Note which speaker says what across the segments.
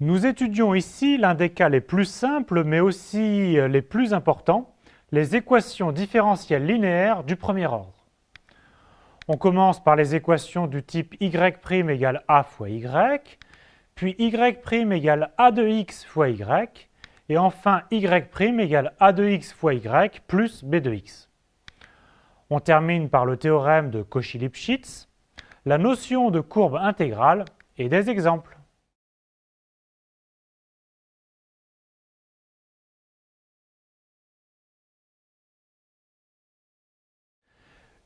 Speaker 1: Nous étudions ici l'un des cas les plus simples, mais aussi les plus importants, les équations différentielles linéaires du premier ordre. On commence par les équations du type y' égale a fois y, puis y' égale a de x fois y, et enfin y' égale a de x fois y plus b de x. On termine par le théorème de Cauchy-Lipschitz, la notion de courbe intégrale et des exemples.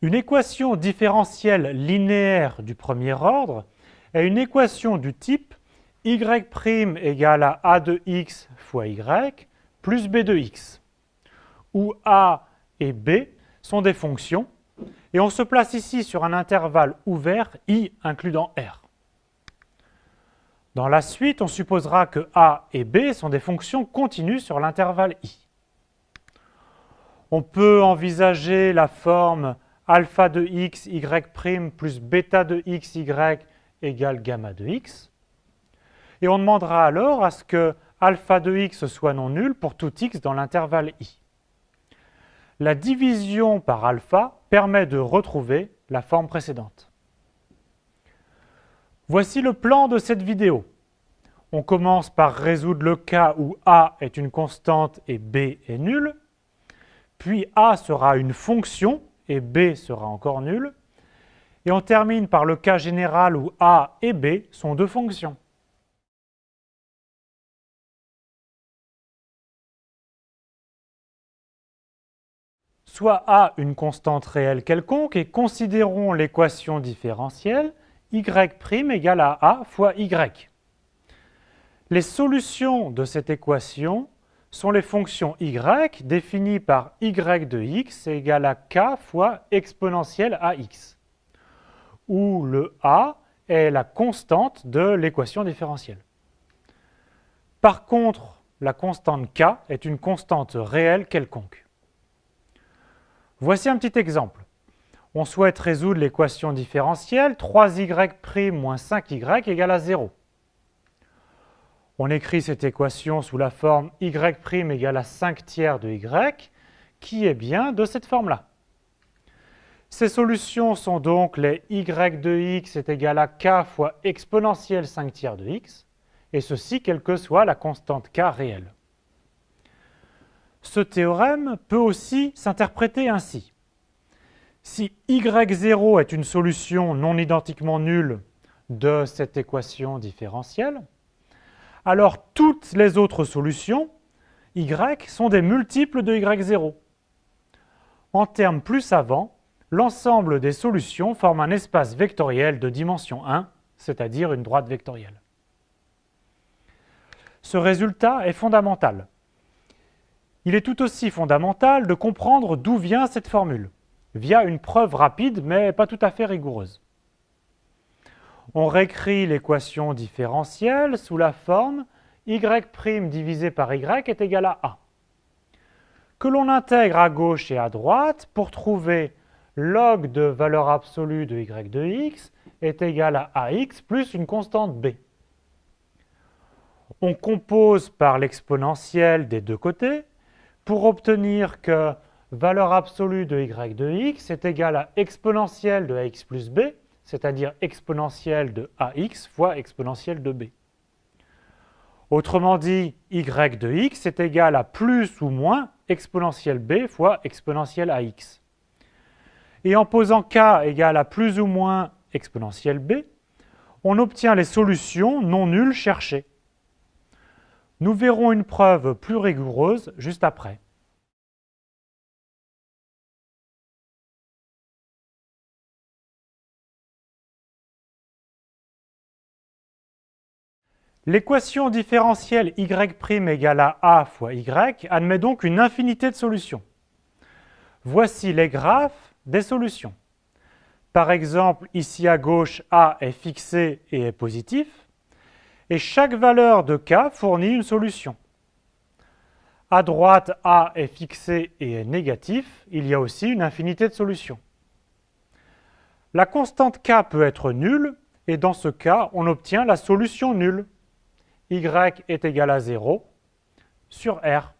Speaker 1: Une équation différentielle linéaire du premier ordre est une équation du type y' égale à a de x fois y plus b de x, où a et b sont des fonctions, et on se place ici sur un intervalle ouvert i inclus dans R. Dans la suite, on supposera que a et b sont des fonctions continues sur l'intervalle i. On peut envisager la forme alpha de x, y' plus bêta de x, y égale gamma de x. Et on demandera alors à ce que alpha de x soit non nul pour tout x dans l'intervalle i. La division par alpha permet de retrouver la forme précédente. Voici le plan de cette vidéo. On commence par résoudre le cas où a est une constante et b est nul. Puis a sera une fonction et b sera encore nul. Et on termine par le cas général où a et b sont deux fonctions. Soit a une constante réelle quelconque et considérons l'équation différentielle y' égale à a fois y. Les solutions de cette équation sont les fonctions y définies par y de x égale à k fois exponentielle ax, où le a est la constante de l'équation différentielle. Par contre, la constante k est une constante réelle quelconque. Voici un petit exemple. On souhaite résoudre l'équation différentielle 3y' moins 5y égale à 0. On écrit cette équation sous la forme y' égale à 5 tiers de y, qui est bien de cette forme-là. Ces solutions sont donc les y de x est égal à k fois exponentielle 5 tiers de x, et ceci quelle que soit la constante k réelle. Ce théorème peut aussi s'interpréter ainsi. Si y0 est une solution non identiquement nulle de cette équation différentielle, alors toutes les autres solutions, y, sont des multiples de y0. En termes plus savants, l'ensemble des solutions forme un espace vectoriel de dimension 1, c'est-à-dire une droite vectorielle. Ce résultat est fondamental. Il est tout aussi fondamental de comprendre d'où vient cette formule, via une preuve rapide mais pas tout à fait rigoureuse. On réécrit l'équation différentielle sous la forme y' divisé par y est égal à a, que l'on intègre à gauche et à droite pour trouver log de valeur absolue de y de x est égal à ax plus une constante b. On compose par l'exponentielle des deux côtés pour obtenir que valeur absolue de y de x est égale à exponentielle de ax plus b, c'est-à-dire exponentielle de ax fois exponentielle de b. Autrement dit, y de x est égal à plus ou moins exponentielle b fois exponentielle ax. Et en posant k égale à plus ou moins exponentielle b, on obtient les solutions non nulles cherchées. Nous verrons une preuve plus rigoureuse juste après. L'équation différentielle y' égale à a fois y admet donc une infinité de solutions. Voici les graphes des solutions. Par exemple, ici à gauche, a est fixé et est positif, et chaque valeur de k fournit une solution. À droite, a est fixé et est négatif, il y a aussi une infinité de solutions. La constante k peut être nulle, et dans ce cas, on obtient la solution nulle. y est égal à 0 sur R,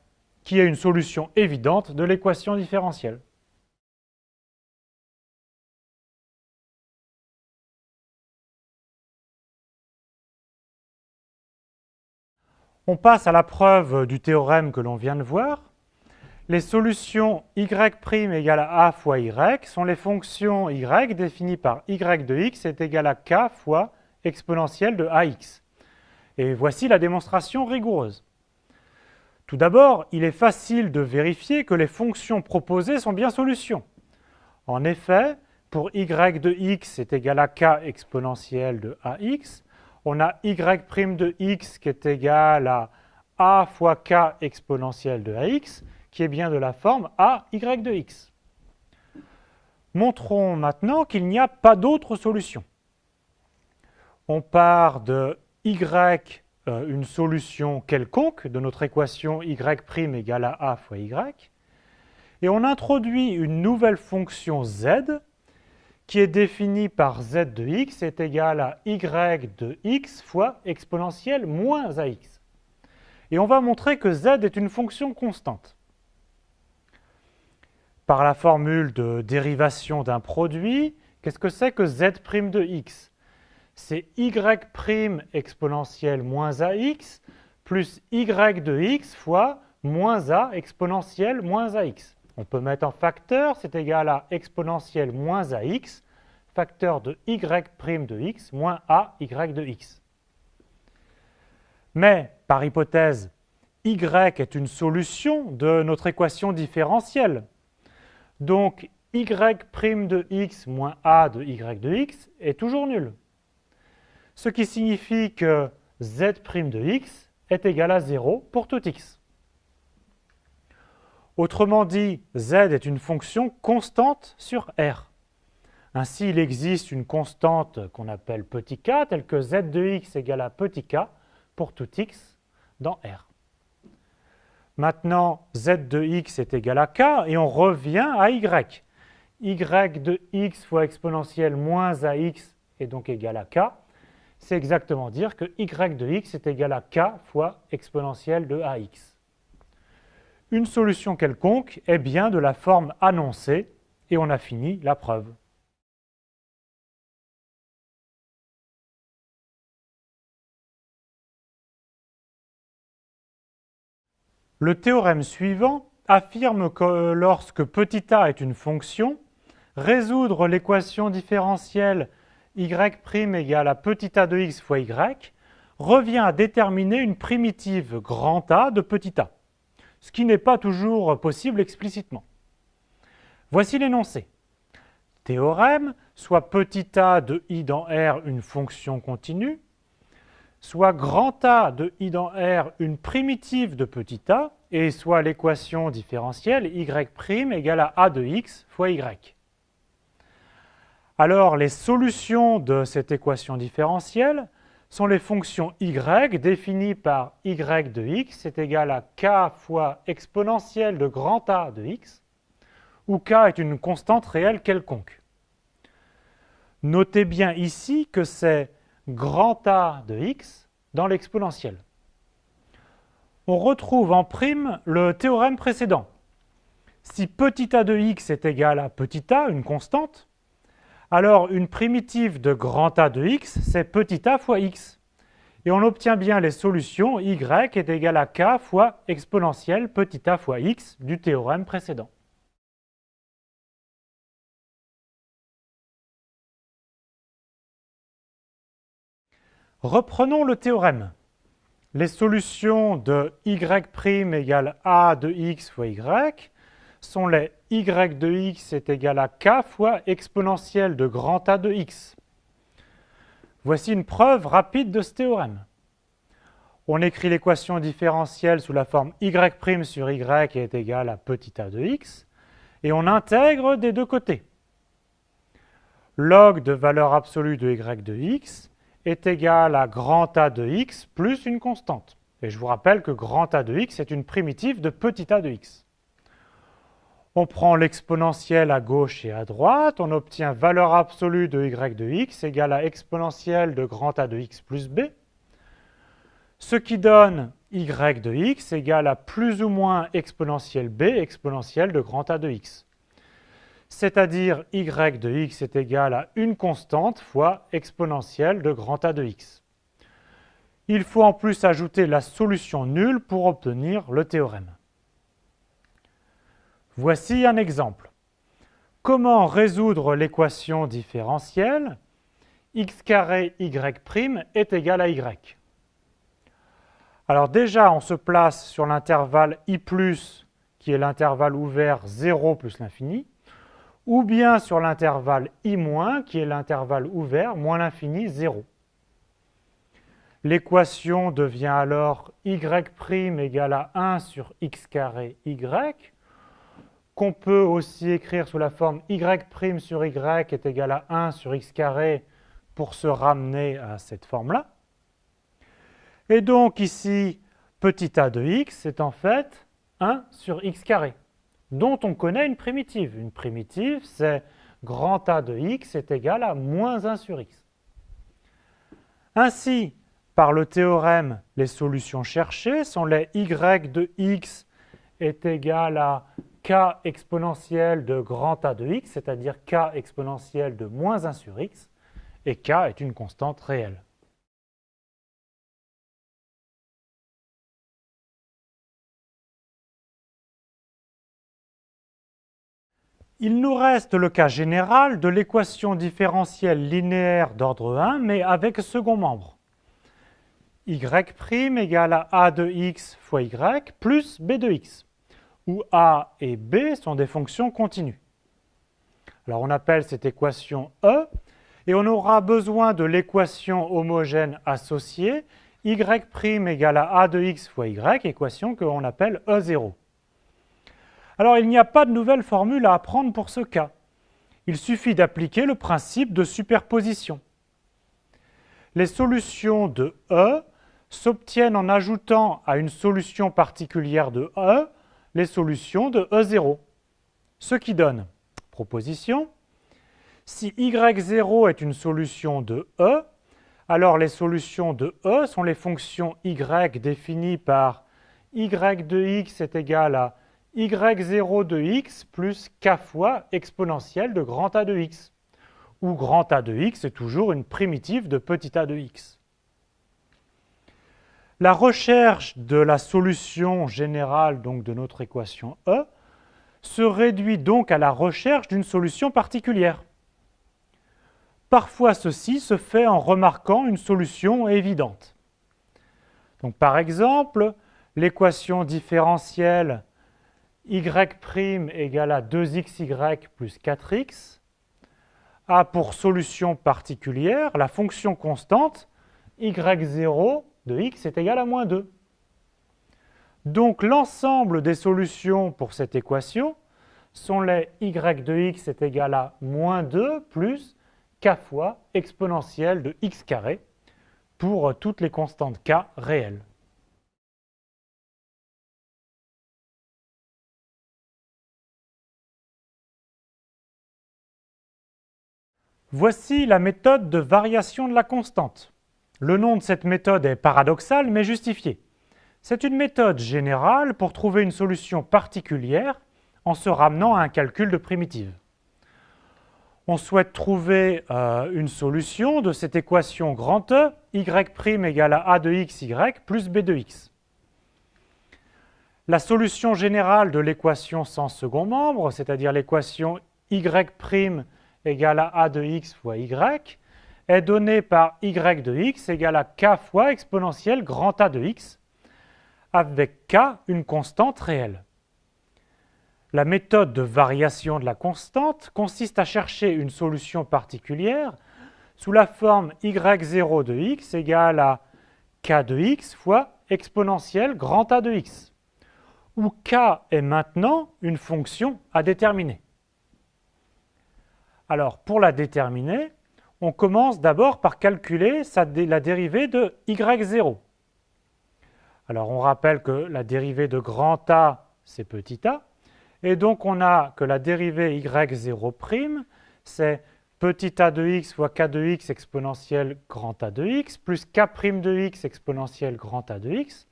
Speaker 1: qui est une solution évidente de l'équation différentielle. On passe à la preuve du théorème que l'on vient de voir. Les solutions y' égale à a fois y sont les fonctions y définies par y de x est égal à k fois exponentielle de ax. Et voici la démonstration rigoureuse. Tout d'abord, il est facile de vérifier que les fonctions proposées sont bien solutions. En effet, pour y de x est égal à k exponentielle de ax, on a y' de x qui est égal à a fois k exponentielle de ax, qui est bien de la forme a y de x. Montrons maintenant qu'il n'y a pas d'autre solution. On part de y, une solution quelconque de notre équation y' égale à a fois y, et on introduit une nouvelle fonction z qui est définie par z de x est égal à y de x fois exponentielle moins ax. Et on va montrer que z est une fonction constante. Par la formule de dérivation d'un produit, qu'est-ce que c'est que z' de x? C'est y' exponentielle moins ax plus y de x fois moins a exponentielle moins ax. On peut mettre en facteur, c'est égal à exponentielle moins ax, facteur de y' de x moins a y de x. Mais, par hypothèse, y est une solution de notre équation différentielle. Donc, y' de x moins a de y de x est toujours nul. Ce qui signifie que z' de x est égal à 0 pour tout x. Autrement dit, z est une fonction constante sur R. Ainsi, il existe une constante qu'on appelle petit k, telle que z de x égale à petit k pour tout x dans R. Maintenant, z de x est égal à k et on revient à y. Y de x fois exponentielle moins ax est donc égal à k. C'est exactement dire que y de x est égal à k fois exponentielle de ax. Une solution quelconque est bien de la forme annoncée et on a fini la preuve. Le théorème suivant affirme que lorsque petit a est une fonction, résoudre l'équation différentielle y' égale à petit a de x fois y revient à déterminer une primitive grand A de petit a, ce qui n'est pas toujours possible explicitement. Voici l'énoncé. Théorème, soit petit a de i dans R une fonction continue, soit grand A de i dans R une primitive de petit a, et soit l'équation différentielle y' égale à a de x fois y. Alors, les solutions de cette équation différentielle sont les fonctions y définies par y de x est égal à k fois exponentielle de grand A de x, où k est une constante réelle quelconque. Notez bien ici que c'est grand A de x dans l'exponentielle. On retrouve en prime le théorème précédent. Si petit a de x est égal à petit a, une constante, alors une primitive de grand A de x, c'est petit a fois x. Et on obtient bien les solutions y est égal à k fois exponentielle petit a fois x du théorème précédent. Reprenons le théorème. Les solutions de y' égale a de x fois y sont les y de x est égal à k fois exponentielle de grand A de x. Voici une preuve rapide de ce théorème. On écrit l'équation différentielle sous la forme y' sur y est égal à petit a de x, et on intègre des deux côtés. Log de valeur absolue de y de x est égal à grand A de x plus une constante. Et je vous rappelle que grand A de x est une primitive de petit a de x. On prend l'exponentielle à gauche et à droite, on obtient valeur absolue de y de x égale à exponentielle de grand A de x plus b. ce qui donne y de x égale à plus ou moins exponentielle b exponentielle de grand A de x. C'est-à-dire y de x est égal à une constante fois exponentielle de grand A de x. Il faut en plus ajouter la solution nulle pour obtenir le théorème. Voici un exemple. Comment résoudre l'équation différentielle x carré y' est égal à y? Alors déjà, on se place sur l'intervalle i+, qui est l'intervalle ouvert 0 plus l'infini, ou bien sur l'intervalle i-, qui est l'intervalle ouvert moins l'infini 0. L'équation devient alors y' égale à 1 sur x carré y, qu'on peut aussi écrire sous la forme y' sur y est égal à 1 sur x carré pour se ramener à cette forme-là. Et donc ici, petit a de x est en fait 1 sur x carré, dont on connaît une primitive. Une primitive, c'est grand A de x est égal à moins 1 sur x. Ainsi, par le théorème, les solutions cherchées sont les y de x est égal à k exponentielle de grand A de x, c'est-à-dire k exponentielle de moins 1 sur x, et k est une constante réelle. Il nous reste le cas général de l'équation différentielle linéaire d'ordre 1, mais avec second membre. y' égale à a de x fois y plus b de x, où a et b sont des fonctions continues. Alors on appelle cette équation E, et on aura besoin de l'équation homogène associée y' égale à a de x fois y, équation que l'on appelle E0. Alors il n'y a pas de nouvelle formule à apprendre pour ce cas. Il suffit d'appliquer le principe de superposition. Les solutions de E s'obtiennent en ajoutant à une solution particulière de E les solutions de E0. Ce qui donne, proposition, si y0 est une solution de E, alors les solutions de E sont les fonctions y définies par y de x est égal à y0 de x plus k fois exponentielle de grand A de x, où grand A de x est toujours une primitive de petit a de x. La recherche de la solution générale donc, de notre équation E se réduit donc à la recherche d'une solution particulière. Parfois, ceci se fait en remarquant une solution évidente. Donc, par exemple, l'équation différentielle y' égale à 2xy plus 4x a pour solution particulière la fonction constante y0 de x est égal à moins 2. Donc l'ensemble des solutions pour cette équation sont les y de x est égal à moins 2 plus k fois exponentielle de x carré pour toutes les constantes k réelles. Voici la méthode de variation de la constante. Le nom de cette méthode est paradoxal mais justifié. C'est une méthode générale pour trouver une solution particulière en se ramenant à un calcul de primitive. On souhaite trouver une solution de cette équation grand E, y' égale à a de x y plus b de x. La solution générale de l'équation sans second membre, c'est-à-dire l'équation y' égale à a de x fois y, est donnée par y de x égale à k fois exponentielle grand A de x, avec k une constante réelle. La méthode de variation de la constante consiste à chercher une solution particulière sous la forme y0 de x égale à k de x fois exponentielle grand A de x, où k est maintenant une fonction à déterminer. Alors, pour la déterminer, on commence d'abord par calculer la dérivée de y0. Alors, on rappelle que la dérivée de grand A, c'est petit a, et donc on a que la dérivée y0', c'est petit a de x fois k de x exponentielle grand A de x, plus k' de x exponentielle grand A de x,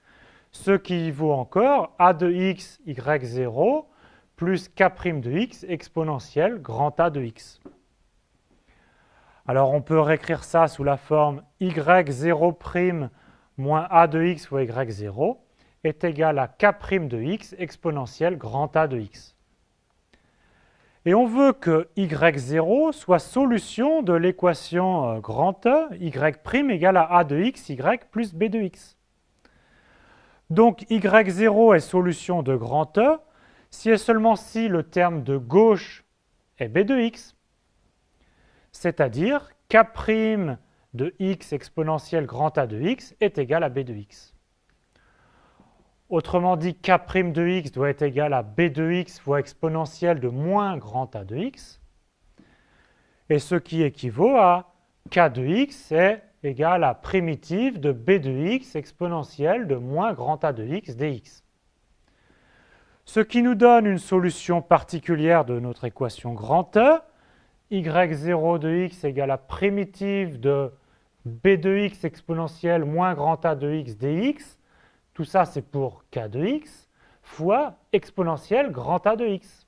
Speaker 1: ce qui vaut encore a de x y0 plus k' de x exponentielle grand A de x. Alors on peut réécrire ça sous la forme y0' moins a de x fois y0 est égal à k' de x exponentielle grand A de x. Et on veut que y0 soit solution de l'équation grand E, y' égale à a de x, y plus b de x. Donc y0 est solution de grand E si et seulement si le terme de gauche est b de x, c'est-à-dire k' de x exponentielle grand A de x est égal à b de x. Autrement dit, k' de x doit être égal à b de x fois exponentielle de moins grand A de x, et ce qui équivaut à k de x est égal à primitive de b de x exponentielle de moins grand A de x dx. Ce qui nous donne une solution particulière de notre équation grand E, y0 de x égale à primitive de b de x exponentielle moins grand A de x dx, tout ça c'est pour k de x, fois exponentielle grand A de x.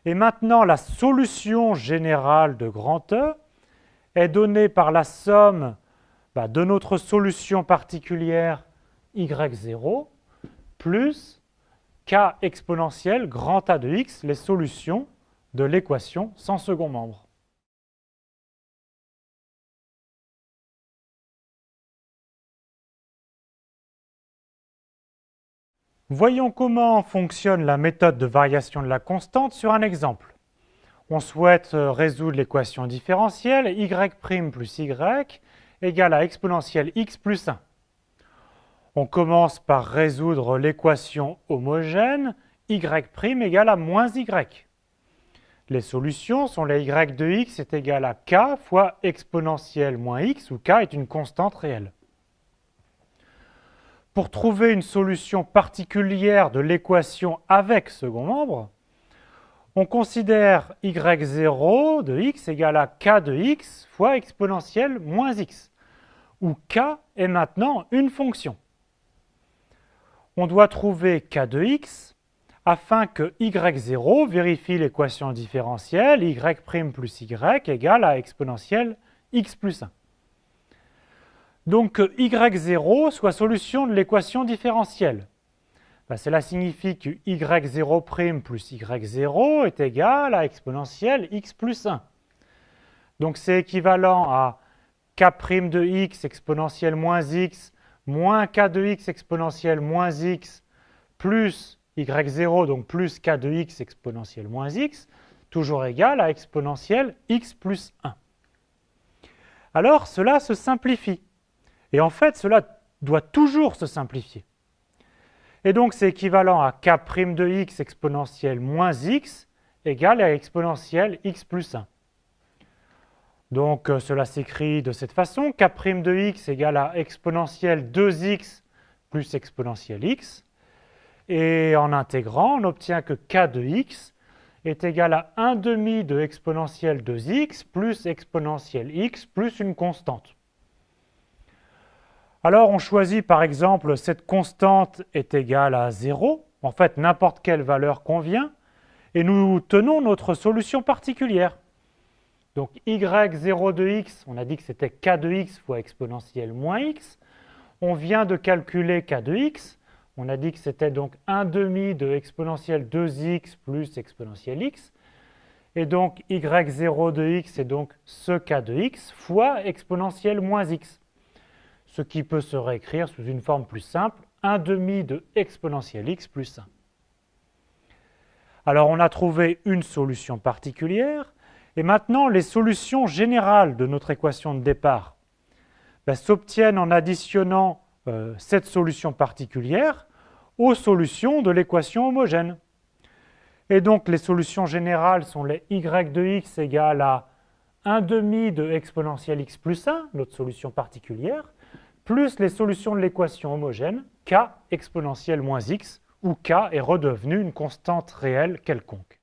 Speaker 1: Et maintenant, la solution générale de grand E est donnée par la somme de notre solution particulière y0 plus k exponentielle grand A de x, les solutions de l'équation sans second membre. Voyons comment fonctionne la méthode de variation de la constante sur un exemple. On souhaite résoudre l'équation différentielle y' plus y égale à exponentielle x plus 1. On commence par résoudre l'équation homogène y' égale à moins y. Les solutions sont les y de x est égal à k fois exponentielle moins x, où k est une constante réelle. Pour trouver une solution particulière de l'équation avec second membre, on considère y0 de x égale à k de x fois exponentielle moins x, où k est maintenant une fonction. On doit trouver k de x afin que y0 vérifie l'équation différentielle y' plus y égale à exponentielle x plus 1. Donc que y0 soit solution de l'équation différentielle. Cela signifie que y0' plus y0 est égal à exponentielle x plus 1. Donc c'est équivalent à k' de x exponentielle moins x moins k de x exponentielle moins x plus y0, donc plus k de x exponentielle moins x, toujours égal à exponentielle x plus 1. Alors cela se simplifie. Et en fait, cela doit toujours se simplifier. Et donc c'est équivalent à k' de x exponentielle moins x égale à exponentielle x plus 1. Donc cela s'écrit de cette façon, k' de x égale à exponentielle 2x plus exponentielle x. Et en intégrant, on obtient que k de x est égal à 1 demi de exponentielle 2x plus exponentielle x plus une constante. Alors on choisit par exemple cette constante est égale à 0, en fait n'importe quelle valeur convient, et nous tenons notre solution particulière. Donc y0 de x, on a dit que c'était k de x fois exponentielle moins x. On vient de calculer k de x, on a dit que c'était donc 1 demi de exponentielle 2x plus exponentielle x. Et donc y0 de x est donc ce k de x fois exponentielle moins x. Ce qui peut se réécrire sous une forme plus simple, 1 demi de exponentielle x plus 1. Alors on a trouvé une solution particulière, et maintenant les solutions générales de notre équation de départ s'obtiennent en additionnant cette solution particulière aux solutions de l'équation homogène. Et donc les solutions générales sont les y de x égale à 1 demi de exponentielle x plus 1, notre solution particulière, plus les solutions de l'équation homogène, k exponentielle moins x, où k est redevenu une constante réelle quelconque.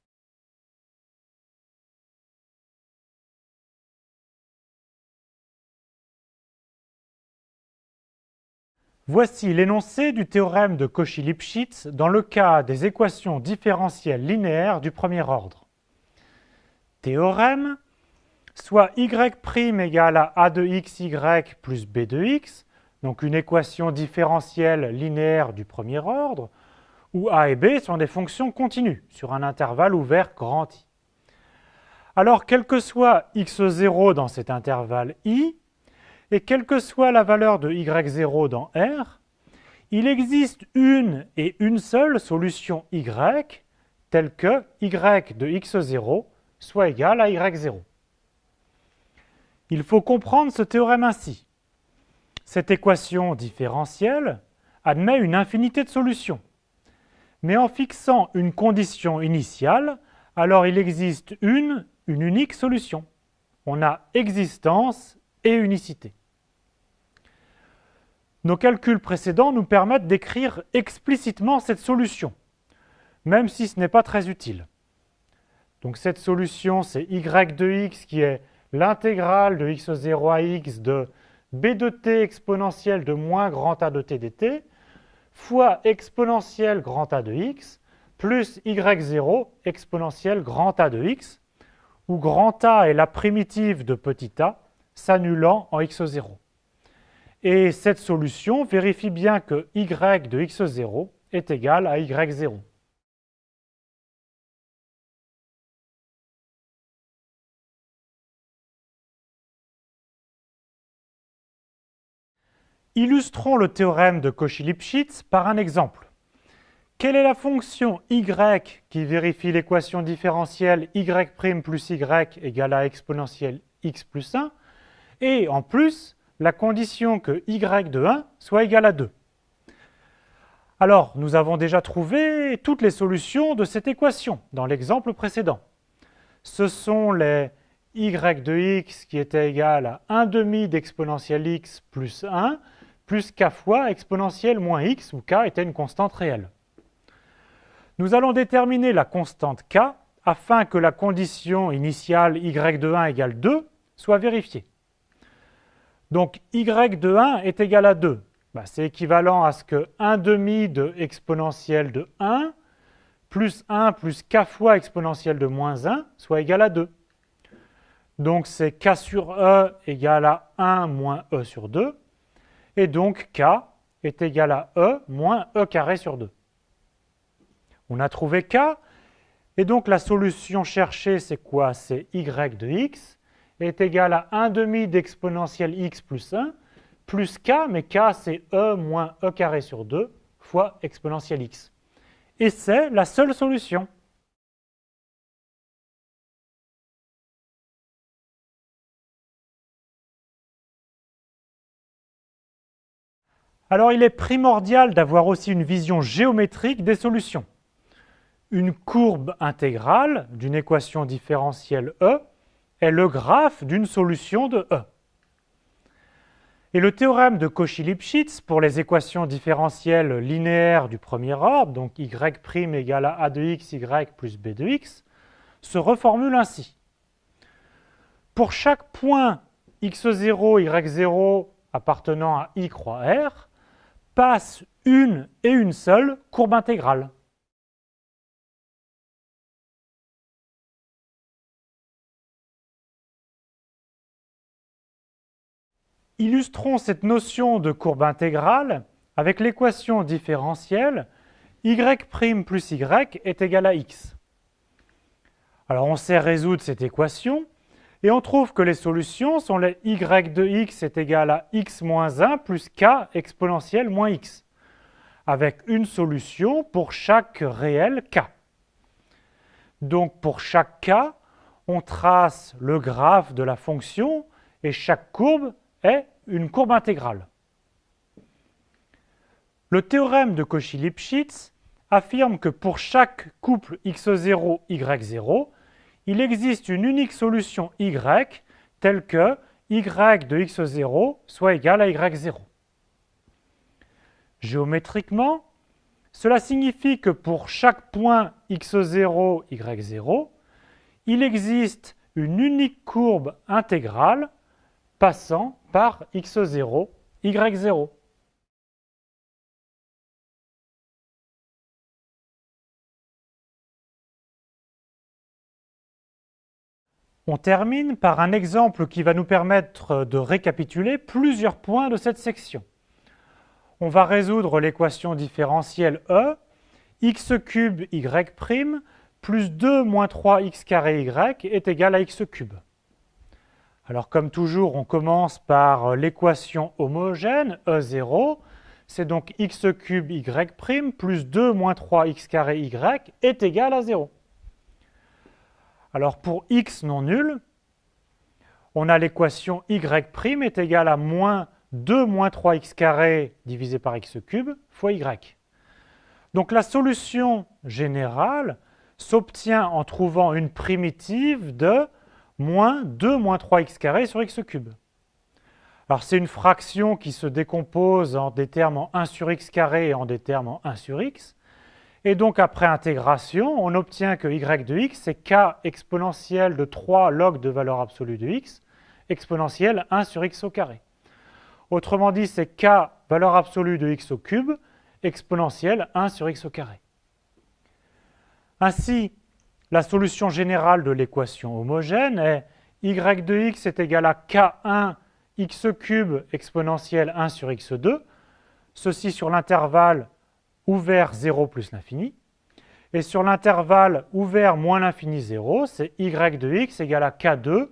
Speaker 1: Voici l'énoncé du théorème de Cauchy-Lipschitz dans le cas des équations différentielles linéaires du premier ordre. Théorème, soit y' égale à a de xy plus b de x, donc une équation différentielle linéaire du premier ordre, où a et b sont des fonctions continues sur un intervalle ouvert grand I. Alors, quel que soit x0 dans cet intervalle I, et quelle que soit la valeur de y0 dans R, il existe une et une seule solution y, telle que y de x0 soit égal à y0. Il faut comprendre ce théorème ainsi. Cette équation différentielle admet une infinité de solutions. Mais en fixant une condition initiale, alors il existe une unique solution. On a existence et unicité. Nos calculs précédents nous permettent d'écrire explicitement cette solution, même si ce n'est pas très utile. Donc cette solution, c'est y de x qui est l'intégrale de x0 à x de b de t exponentielle de moins grand A de t dt fois exponentielle grand A de x plus y0 exponentielle grand A de x, où grand A est la primitive de petit a s'annulant en x0. Et cette solution vérifie bien que y de x0 est égal à y0. Illustrons le théorème de Cauchy-Lipschitz par un exemple. Quelle est la fonction y qui vérifie l'équation différentielle y' plus y égale à exponentielle x plus 1 et en plus la condition que y de 1 soit égal à 2. Alors, nous avons déjà trouvé toutes les solutions de cette équation dans l'exemple précédent. Ce sont les y de x qui étaient égal à 1 demi d'exponentielle x plus 1 plus k fois exponentielle moins x, où k était une constante réelle. Nous allons déterminer la constante k afin que la condition initiale y de 1 égale 2 soit vérifiée. Donc y de 1 est égal à 2. C'est équivalent à ce que 1 demi de exponentielle de 1 plus k fois exponentielle de moins 1 soit égal à 2. Donc c'est k sur e égale à 1 moins e sur 2. Et donc k est égal à e moins e carré sur 2. On a trouvé k, et donc la solution cherchée, c'est quoi? C'est y de x est égal à 1 demi d'exponentielle x plus 1 plus k, mais k c'est e moins e carré sur 2 fois exponentielle x. Et c'est la seule solution. Alors il est primordial d'avoir aussi une vision géométrique des solutions. Une courbe intégrale d'une équation différentielle E est le graphe d'une solution de E. Et le théorème de Cauchy-Lipschitz pour les équations différentielles linéaires du premier ordre, donc y' égale à a de x, y plus b de x, se reformule ainsi. Pour chaque point x0, y0 appartenant à I croix R, passe une et une seule courbe intégrale. Illustrons cette notion de courbe intégrale avec l'équation différentielle y' plus y est égal à x. Alors on sait résoudre cette équation et on trouve que les solutions sont les y de x est égal à x moins 1 plus k exponentielle moins x, avec une solution pour chaque réel k. Donc pour chaque k, on trace le graphe de la fonction et chaque courbe est une courbe intégrale. Le théorème de Cauchy-Lipschitz affirme que pour chaque couple x0, y0, il existe une unique solution y telle que y de x0 soit égal à y0. Géométriquement, cela signifie que pour chaque point x0, y0, il existe une unique courbe intégrale passant par x0, y0. On termine par un exemple qui va nous permettre de récapituler plusieurs points de cette section. On va résoudre l'équation différentielle E, x cube y' plus 2 moins 3x carré y est égal à x cube. Alors comme toujours, on commence par l'équation homogène, E0, c'est donc x cube y' plus 2 moins 3x carré y est égal à 0. Alors pour x non nul, on a l'équation y' est égale à moins 2 moins 3x carré divisé par x cube fois y. Donc la solution générale s'obtient en trouvant une primitive de moins 2 moins 3x carré sur x cube. Alors c'est une fraction qui se décompose en des termes en 1 sur x carré et en des termes en 1 sur x. Et donc après intégration, on obtient que y de x c'est k exponentielle de 3 log de valeur absolue de x, exponentielle 1 sur x au carré. Autrement dit, c'est k valeur absolue de x au cube, exponentielle 1 sur x au carré. Ainsi, la solution générale de l'équation homogène est y de x est égal à k1 x cube exponentielle 1 sur x2, ceci sur l'intervalle ouvert 0 plus l'infini, et sur l'intervalle ouvert moins l'infini 0, c'est y de x égale à k2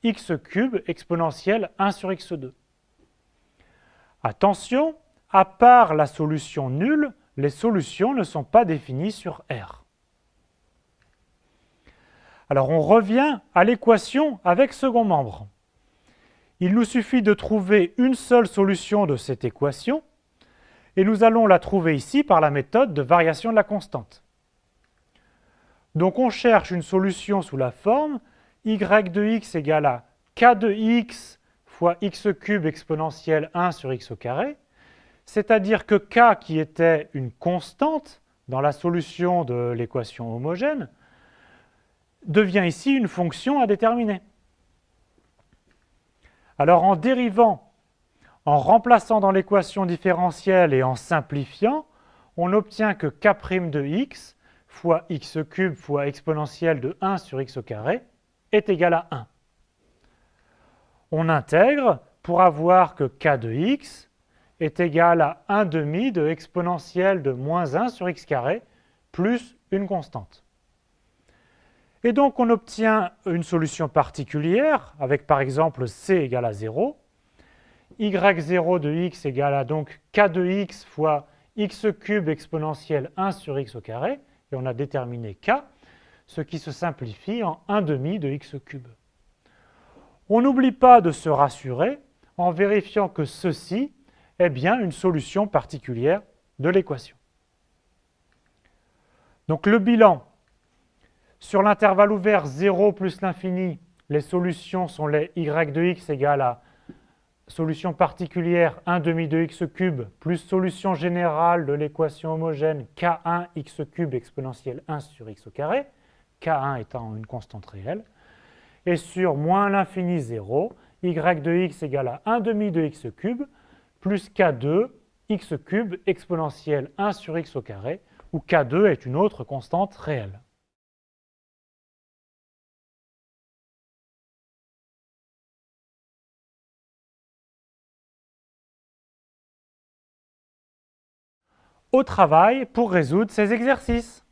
Speaker 1: x cube exponentielle 1 sur x2. Attention, à part la solution nulle, les solutions ne sont pas définies sur R. Alors on revient à l'équation avec second membre. Il nous suffit de trouver une seule solution de cette équation, et nous allons la trouver ici par la méthode de variation de la constante. Donc on cherche une solution sous la forme y de x égale à k de x fois x cube exponentielle 1 sur x au carré, c'est-à-dire que k, qui était une constante dans la solution de l'équation homogène, devient ici une fonction à déterminer. Alors en dérivant, en remplaçant dans l'équation différentielle et en simplifiant, on obtient que k' de x fois x cube fois exponentielle de 1 sur x au carré est égal à 1. On intègre pour avoir que k de x est égal à 1 demi de exponentielle de moins 1 sur x carré plus une constante. Et donc on obtient une solution particulière avec par exemple c égale à 0, y0 de x égale à donc k de x fois x cube exponentielle 1 sur x au carré, et on a déterminé k, ce qui se simplifie en 1 demi de x cube. On n'oublie pas de se rassurer en vérifiant que ceci est bien une solution particulière de l'équation. Donc le bilan, sur l'intervalle ouvert 0 plus l'infini, les solutions sont les y de x égale à solution particulière 1 demi de x cube plus solution générale de l'équation homogène k1 x cube exponentielle 1 sur x au carré, k1 étant une constante réelle, et sur moins l'infini 0, y de x égale à 1 demi de x cube plus k2 x cube exponentielle 1 sur x au carré, où k2 est une autre constante réelle. Au travail pour résoudre ces exercices.